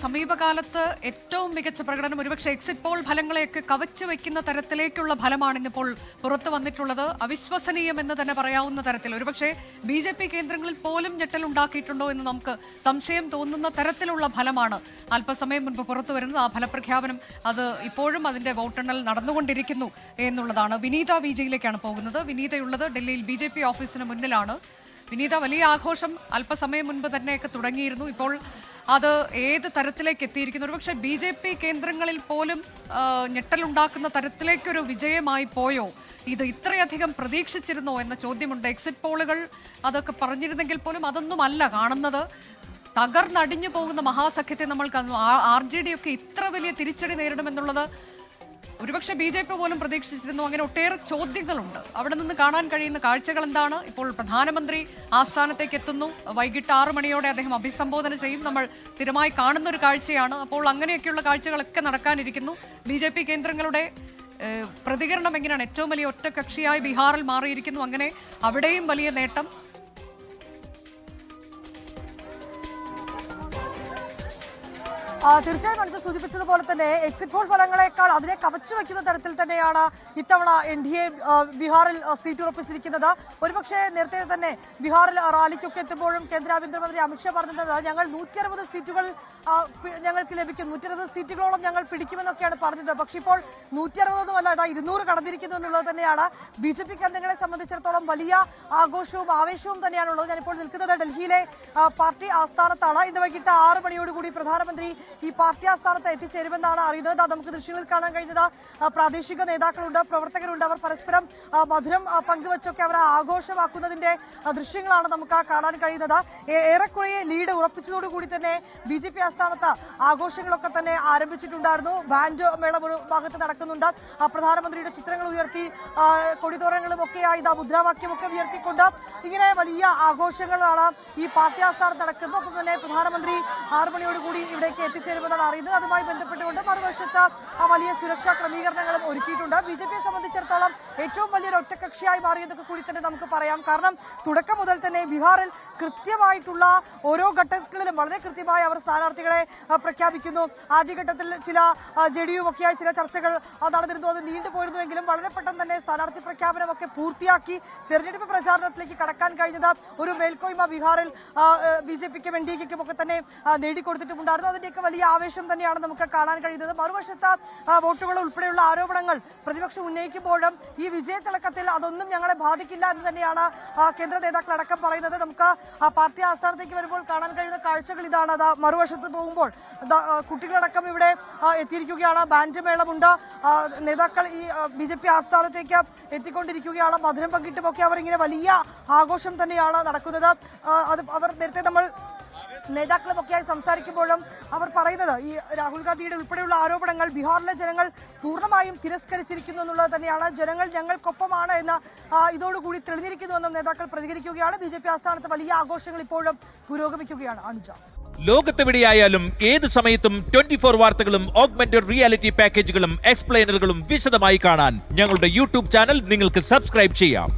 സമീപകാലത്ത് ഏറ്റവും മികച്ച പ്രകടനം ഒരുപക്ഷെ എക്സിറ്റ് പോൾ ഫലങ്ങളെയൊക്കെ കവച്ചു വയ്ക്കുന്ന തരത്തിലേക്കുള്ള ഫലമാണ് ഇന്നിപ്പോൾ പുറത്തു വന്നിട്ടുള്ളത്. അവിശ്വസനീയം എന്ന് തന്നെ പറയാവുന്ന തരത്തിൽ ഒരുപക്ഷെ BJP കേന്ദ്രങ്ങളിൽ പോലും ഞെട്ടലുണ്ടാക്കിയിട്ടുണ്ടോ എന്ന് നമുക്ക് സംശയം തോന്നുന്ന തരത്തിലുള്ള ഫലമാണ് അല്പസമയം മുൻപ് പുറത്തു വരുന്നത്. ആ ഫലപ്രഖ്യാപനം അത് ഇപ്പോഴും അതിന്റെ വോട്ടെണ്ണൽ നടന്നുകൊണ്ടിരിക്കുന്നു എന്നുള്ളതാണ്. വിനീത വിജയിലേക്കാണ് പോകുന്നത്. വിനീതയുള്ളത് ഡൽഹിയിൽ BJP ഓഫീസിന് മുന്നിലാണ്. വിനീത, വലിയ ആഘോഷം അല്പസമയം മുൻപ് തന്നെയൊക്കെ തുടങ്ങിയിരുന്നു. ഇപ്പോൾ അത് ഏത് തരത്തിലേക്ക് എത്തിയിരിക്കുന്നു? ഒരുപക്ഷെ BJP കേന്ദ്രങ്ങളിൽ പോലും ഞെട്ടലുണ്ടാക്കുന്ന തരത്തിലേക്കൊരു വിജയമായി പോയോ? ഇത് ഇത്രയധികം പ്രതീക്ഷിച്ചിരുന്നോ എന്ന ചോദ്യമുണ്ട്. എക്സിറ്റ് പോളുകൾ അതൊക്കെ പറഞ്ഞിരുന്നെങ്കിൽ പോലും അതൊന്നുമല്ല കാണുന്നത്. തകർന്നടിഞ്ഞു പോകുന്ന മഹാസഖ്യത്തെ നമ്മൾ കാണുന്നു. RJD ഒക്കെ ഇത്ര വലിയ തിരിച്ചടി നേരിടുമെന്നുള്ളത് ഒരുപക്ഷെ BJP പോലും പ്രതീക്ഷിച്ചിരുന്നു. അങ്ങനെ ഒട്ടേറെ ചോദ്യങ്ങളുണ്ട്. അവിടെ നിന്ന് കാണാൻ കഴിയുന്ന കാഴ്ചകൾ എന്താണ്? ഇപ്പോൾ പ്രധാനമന്ത്രി ആസ്ഥാനത്തേക്ക് എത്തുന്നു. വൈകിട്ട് 6 മണിയോടെ അദ്ദേഹം അഭിസംബോധന ചെയ്യും. നമ്മൾ സ്ഥിരമായി കാണുന്ന ഒരു കാഴ്ചയാണ്. അപ്പോൾ അങ്ങനെയൊക്കെയുള്ള കാഴ്ചകളൊക്കെ നടക്കാനിരിക്കുന്നു. BJP കേന്ദ്രങ്ങളുടെ പ്രതികരണം എങ്ങനെയാണ്? ഏറ്റവും വലിയ ഒറ്റകക്ഷിയായി ബീഹാറിൽ മാറിയിരിക്കുന്നു. അങ്ങനെ അവിടെയും വലിയ നേട്ടം. തീർച്ചയായും മനസ്സ് സൂചിപ്പിച്ചതുപോലെ തന്നെ എക്സിറ്റ് പോൾ ഫലങ്ങളെക്കാൾ അതിനെ കവച്ചു വയ്ക്കുന്ന തരത്തിൽ തന്നെയാണ് ഇത്തവണ NDA ബീഹാറിൽ സീറ്റ് ഉറപ്പിച്ചിരിക്കുന്നത്. ഒരുപക്ഷെ നേരത്തെ തന്നെ ബീഹാറിൽ റാലിക്കൊക്കെ എത്തുമ്പോഴും കേന്ദ്ര ആഭ്യന്തരമന്ത്രി അമിത്ഷാ പറഞ്ഞത് ഞങ്ങൾ 160 സീറ്റുകൾ ഞങ്ങൾക്ക് ലഭിക്കും, 160 സീറ്റുകളോളം ഞങ്ങൾ പിടിക്കുമെന്നൊക്കെയാണ് പറഞ്ഞത്. പക്ഷെ ഇപ്പോൾ 160 അല്ല, 200 കടന്നിരിക്കുന്നു എന്നുള്ളത് തന്നെയാണ്. BJP കേന്ദ്രങ്ങളെ സംബന്ധിച്ചിടത്തോളം വലിയ ആഘോഷവും ആവേശവും തന്നെയാണുള്ളത്. ഞാനിപ്പോൾ നിൽക്കുന്നത് ഡൽഹിയിലെ പാർട്ടി ആസ്ഥാനത്താണ്. ഇന്ന് വൈകിട്ട് 6 മണിയോടുകൂടി പ്രധാനമന്ത്രി ഈ പാർട്ടി ആസ്ഥാനത്ത് എത്തിച്ചേരുമെന്നാണ് അറിയുന്നത്. നമുക്ക് ദൃശ്യങ്ങളിൽ കാണാൻ കഴിയുന്നത് പ്രാദേശിക നേതാക്കളുണ്ട്, പ്രവർത്തകരുണ്ട്. അവർ പരസ്പരം മധുരം പങ്കുവച്ചൊക്കെ അവർ ആഘോഷമാക്കുന്നതിന്റെ ദൃശ്യങ്ങളാണ് നമുക്ക് കാണാൻ കഴിയുന്നത്. ഏറെക്കുറെ ലീഡ് ഉറപ്പിച്ചതോടുകൂടി തന്നെ BJP ആസ്ഥാനത്ത് ആഘോഷങ്ങളൊക്കെ തന്നെ ആരംഭിച്ചിട്ടുണ്ടായിരുന്നു. ബാൻഡ് മേളം ഒരു ഭാഗത്ത് നടക്കുന്നുണ്ട്. പ്രധാനമന്ത്രിയുടെ ചിത്രങ്ങൾ ഉയർത്തി കൊടിതോരണങ്ങളും ഒക്കെയായി മുദ്രാവാക്യമൊക്കെ ഉയർത്തിക്കൊണ്ട് ഇങ്ങനെ വലിയ ആഘോഷങ്ങളാണ് ഈ പാർട്ടി ആസ്ഥാനത്ത് നടക്കുന്നത്. ഒപ്പം തന്നെ പ്രധാനമന്ത്രി 6 മണിയോടുകൂടി ഇവിടേക്ക് എത്തിച്ചേരുമെന്നാണ് അറിയുന്നത്. അതുമായി ബന്ധപ്പെട്ടുകൊണ്ട് മറുവശത്ത് വലിയ സുരക്ഷാ ക്രമീകരണങ്ങളും ഒരുക്കിയിട്ടുണ്ട്. BJP സംബന്ധിച്ചിടത്തോളം ഏറ്റവും വലിയൊരു ഒറ്റകക്ഷിയായി മാറിയതൊക്കെ കൂടി തന്നെ നമുക്ക് പറയാം. കാരണം തുടക്കം മുതൽ തന്നെ ബീഹാറിൽ കൃത്യമായിട്ടുള്ള ഓരോ ഘട്ടങ്ങളിലും വളരെ കൃത്യമായി അവർ സ്ഥാനാർത്ഥികളെ പ്രഖ്യാപിക്കുന്നു. ആദ്യഘട്ടത്തിൽ ചില JDU ഒക്കെയായി ചില ചർച്ചകൾ നടന്നിരുന്നു. അത് നീണ്ടുപോയിരുന്നുവെങ്കിലും വളരെ പെട്ടെന്ന് തന്നെ സ്ഥാനാർത്ഥി പ്രഖ്യാപനമൊക്കെ പൂർത്തിയാക്കി തെരഞ്ഞെടുപ്പ് പ്രചാരണത്തിലേക്ക് കടക്കാൻ കഴിഞ്ഞത് ഒരു മേൽക്കോയ്മ ബീഹാറിൽ BJPക്കും NDAക്കും ഒക്കെ തന്നെ നേടിക്കൊടുത്തിട്ടുണ്ടായിരുന്നു. അതിന്റെയൊക്കെ വലിയ ആവേശം തന്നെയാണ് നമുക്ക് കാണാൻ കഴിയുന്നത്. മറുവശത്ത് വോട്ടുകൾ ഉൾപ്പെടെയുള്ള ആരോപണങ്ങൾ പ്രതിപക്ഷം ഉന്നയിക്കുമ്പോഴും ഈ വിജയത്തിളക്കത്തിൽ അതൊന്നും ഞങ്ങളെ ബാധിക്കില്ല എന്ന് തന്നെയാണ് കേന്ദ്ര നേതാക്കൾ അടക്കം പറയുന്നത്. നമുക്ക് പാർട്ടി ആസ്ഥാനത്തേക്ക് വരുമ്പോൾ കാണാൻ കഴിയുന്ന കാഴ്ചകൾ ഇതാണ്. മറുവശത്ത് പോകുമ്പോൾ കുട്ടികളടക്കം ഇവിടെ എത്തിയിരിക്കുകയാണ്. ബാൻഡ് മേളമുണ്ട്. നേതാക്കൾ ഈ BJP ആസ്ഥാനത്തേക്ക് എത്തിക്കൊണ്ടിരിക്കുകയാണ്. മധുരം പങ്കിട്ടുമൊക്കെ അവർ ഇങ്ങനെ വലിയ ആഘോഷം തന്നെയാണ് നടക്കുന്നത്. അത് അവർ നേരത്തെ നമ്മൾ നേതാക്കളുമൊക്കെയായി സംസാരിക്കുമ്പോഴും അവർ പറയുന്നത് ഈ രാഹുൽ ഗാന്ധിയുടെ ഉൾപ്പെടെയുള്ള ആരോപണങ്ങൾ ബീഹാറിലെ ജനങ്ങൾ പൂർണ്ണമായും തിരസ്കരിച്ചിരിക്കുന്നു എന്നുള്ളത് തന്നെയാണ്. ജനങ്ങൾ ഞങ്ങൾക്കൊപ്പമാണ് എന്ന് ഇതോടുകൂടി തെളിഞ്ഞിരിക്കുന്നുവെന്നും നേതാക്കൾ പ്രതികരിക്കുകയാണ്. BJP ആസ്ഥാനത്ത് വലിയ ആഘോഷങ്ങൾ ഇപ്പോഴും പുരോഗമിക്കുകയാണ്. അനുജ, ലോകത്തെവിടെയായാലും ഏത് സമയത്തും 24 വാർത്തകളും ഓഗ്മെന്റഡ് റിയാലിറ്റി പാക്കേജുകളും എക്സ്പ്ലെയിനറുകളും വിശദമായി കാണാൻ ഞങ്ങളുടെ YouTube ചാനൽ നിങ്ങൾക്ക് സബ്സ്ക്രൈബ് ചെയ്യാം.